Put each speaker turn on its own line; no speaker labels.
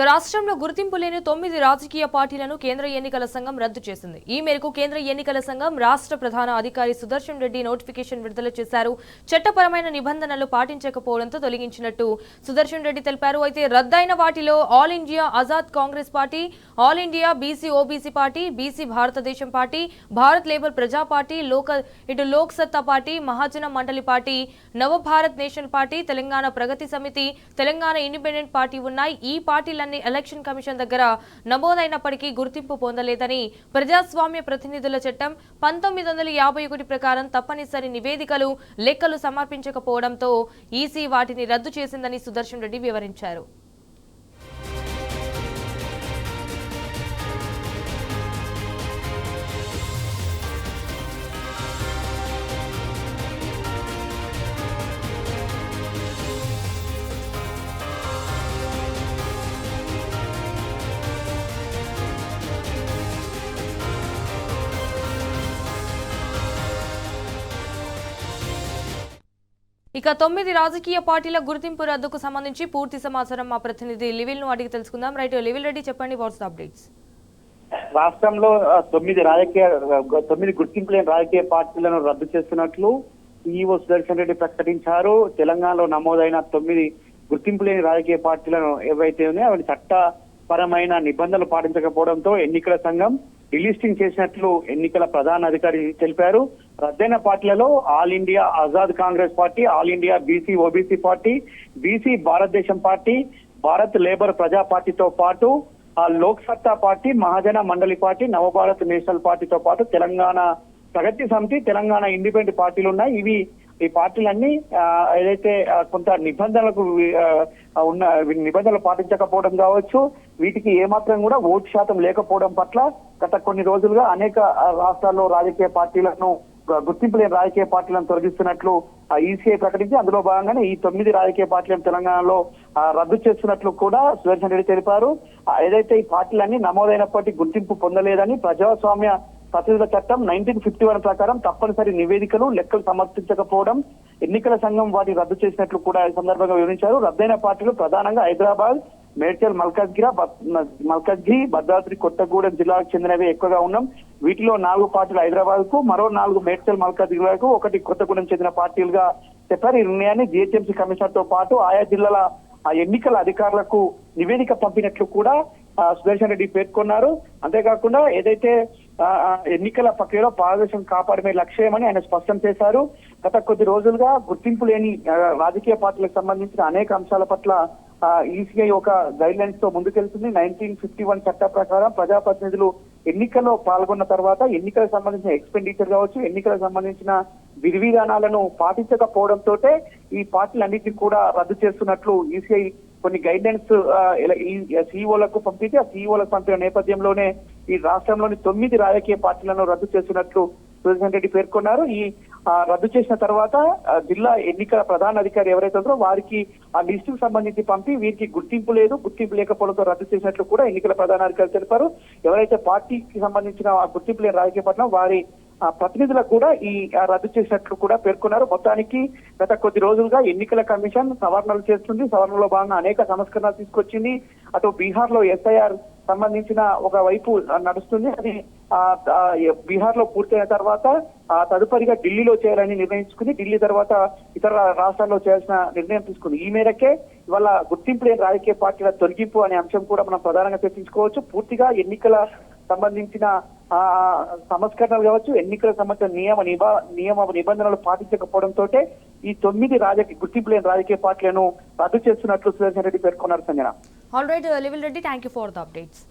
రాష్ట్రంలో గుర్తింపు లేని 9 రాజకీయ పార్టీలను కేంద్ర ఎన్నికల సంఘం రద్దు చేసింది. ఈ మేరకు కేంద్ర ఎన్నికల సంఘం రాష్ట్ర ప్రధాన అధికారి సుదర్శన్ రెడ్డి నోటిఫికేషన్ విడుదల చేశారు. చట్టపరమైన నిబంధనలు పాటించకపోవడంతో తొలగించినట్టు సుదర్శన్ రెడ్డి తెలిపారు. అయితే రద్దయిన వాటిలో all India Azad Congress party, all India BC OBC party, BC Bharatadesam party, Bharat labour Praja party, Lok Satta party, Mahajana Mandali party, Navabharat national party, Telangana Pragathi Samithi, Telangana independent party ఉన్నాయి. ఈ పార్టీల ఎలక్షన్ కమిషన్ దగ్గర నమోదైనప్పటికీ గుర్తింపు పొందలేదని ప్రజాస్వామ్య ప్రతినిధుల చట్టం 1951 ప్రకారం తప్పనిసరి నివేదికలు, లెక్కలు సమర్పించకపోవడంతో ఈసీ వాటిని రద్దు చేసిందని సుదర్శన్ రెడ్డి వివరించారు. ఇక 9 రాజకీయ పార్టీల గుర్తింపు రద్దుకు సంబంధించి పూర్తి సమాచారం మా ప్రతినిధి లివిల్ ను అడిగి తెలుసుకుందాం. రైట్ లివిల్ రెడ్డి, చెప్పండి, వాట్స్ ద అప్డేట్స్?
రాష్ట్రంలో 9 గుర్తింపు లేని రాజకీయ పార్టీలను రద్దు చేస్తున్నట్లు ఈఓ సుదర్శన్ రెడ్డి ప్రకటించారు. తెలంగాణలో నమోదైన 9 గుర్తింపు లేని రాజకీయ పార్టీలను ఏవైతే ఉన్నాయో అవి చట్టపరమైన నిబంధనలు పాటించకపోవడంతో ఎన్నికల సంఘం డిలిస్టింగ్ చేసినట్లు ఎన్నికల ప్రధాన అధికారి తెలిపారు. రద్దయిన పార్టీలలో all India Azad Congress party, all India BC OBC party, BC Bharatadesam party, Bharat labour ప్రజా పార్టీతో పాటు Lok Satta party, Mahajana Mandali party, Navabharat national పార్టీతో పాటు తెలంగాణ ప్రగతి సమితి, తెలంగాణ ఇండిపెండెంట్ పార్టీలు ఉన్నాయి. ఈ పార్టీలన్నీ ఏదైతే కొంత నిబంధనలకు ఉన్న నిబంధనలు పాటించకపోవడం కావచ్చు, వీటికి ఏమాత్రం కూడా ఓటు శాతం లేకపోవడం పట్ల గత కొన్ని రోజులుగా అనేక రాష్ట్రాల్లో రాజకీయ పార్టీలను గుర్తింపు లేని రాజకీయ పార్టీలను తొలగిస్తున్నట్లు ఈసీఐ ప్రకటించి అందులో భాగంగానే ఈ 9 రాజకీయ పార్టీలను తెలంగాణలో రద్దు చేస్తున్నట్లు కూడా సుదర్శన్ రెడ్డి తెలిపారు. ఏదైతే ఈ పార్టీలన్నీ నమోదైనప్పటికీ గుర్తింపు పొందలేదని ప్రజాస్వామ్య ప్రతినిధుల చట్టం 1951 ప్రకారం తప్పనిసరి నివేదికలు, లెక్కలు సమర్పించకపోవడం ఎన్నికల సంఘం వాటిని రద్దు చేసినట్లు కూడా ఈ సందర్భంగా వివరించారు. రద్దయిన పార్టీలు ప్రధానంగా హైదరాబాద్, మేడ్చల్, మల్కాజ్గిరి, భద్రాద్రి కొత్తగూడెం జిల్లాకు చెందినవి ఎక్కువగా ఉన్నాం. వీటిలో 4 పార్టీలు హైదరాబాద్ కు, మరో 4 మేడ్చల్, మల్కాజ్గిరికి, 1 కొత్తగూడెం చెందిన పార్టీలుగా చెప్పారు. ఈ నిర్ణయాన్ని జీహెచ్ఎంసీ కమిషనర్ తో పాటు ఆయా జిల్లాల ఎన్నికల అధికారులకు నివేదిక పంపినట్లు కూడా సుదర్శన్ రెడ్డి పేర్కొన్నారు. అంతేకాకుండా ఏదైతే ఎన్నికల ప్రక్రియలో పారదర్శకం కాపాడమే లక్ష్యమని ఆయన స్పష్టం చేశారు. గత కొద్ది రోజులుగా గుర్తింపు లేని రాజకీయ పార్టీలకు సంబంధించిన అనేక అంశాల పట్ల ఈసీఐ ఒక గైడ్ లైన్స్ తో ముందుకెళ్తుంది. 1951 చట్ట ప్రకారం ప్రజాప్రతినిధులు ఎన్నికల్లో పాల్గొన్న తర్వాత ఎన్నికలకు సంబంధించిన ఎక్స్పెండిచర్ కావచ్చు, ఎన్నికలకు సంబంధించిన విధి విధానాలను పాటించకపోవడంతో ఈ పార్టీలన్నింటినీ కూడా రద్దు చేస్తున్నట్లు ఈసీఐ కొన్ని గైడ్ లైన్స్ సీఈఓలకు పంపితే ఆ సీఈఓలకు పంపిన నేపథ్యంలోనే ఈ రాష్ట్రంలోని 9 రాజకీయ పార్టీలను రద్దు చేస్తున్నట్లు సుదర్శన్ రెడ్డి పేర్కొన్నారు. ఈ రద్దు చేసిన తర్వాత జిల్లా ఎన్నికల ప్రధాన అధికారి ఎవరైతే ఉన్నారో వారికి ఆ లిస్టుకు సంబంధించి పంపి వీరికి గుర్తింపు లేకపోవడంతో రద్దు చేసినట్లు కూడా ఎన్నికల ప్రధాన అధికారి తెలిపారు. ఎవరైతే పార్టీకి సంబంధించిన గుర్తింపు లేని రాజకీయ పార్టీ వారి ప్రతినిధులకు కూడా ఈ రద్దు చేసినట్లు కూడా పేర్కొన్నారు. మొత్తానికి గత కొద్ది రోజులుగా ఎన్నికల కమిషన్ సవరణలు చేస్తుంది. సవరణలో భాగంగా అనేక సంస్కరణలు తీసుకొచ్చింది. అటు బీహార్ లో ఎస్ఐఆర్ సంబంధించిన ఒక వైపు నడుస్తుంది. అది బీహార్ లో పూర్తయిన తర్వాత తదుపరిగా ఢిల్లీలో చేయాలని నిర్ణయించుకుంది. ఢిల్లీ తర్వాత ఇతర రాష్ట్రాల్లో చేయాల్సిన నిర్ణయం తీసుకుంది. ఈ మేరకే ఇవాళ గుర్తింపు లేని రాజకీయ పార్టీల తొలగింపు అనే అంశం కూడా మనం ప్రధానంగా చర్చించుకోవచ్చు. పూర్తిగా ఎన్నికల సంబంధించిన సంస్కరణలు కావచ్చు, ఎన్నికలకు సంబంధించిన నియమ నిబంధనలు పాటించకపోవడంతో ఈ 9 గుర్తింపు లేని రాజకీయ పార్టీలను రద్దు చేస్తున్నట్లు సుదర్శన్ రెడ్డి పేర్కొన్నారు. సంజన.
ఆల్ రైట్ లివిల్ Reddy, thank you for the updates.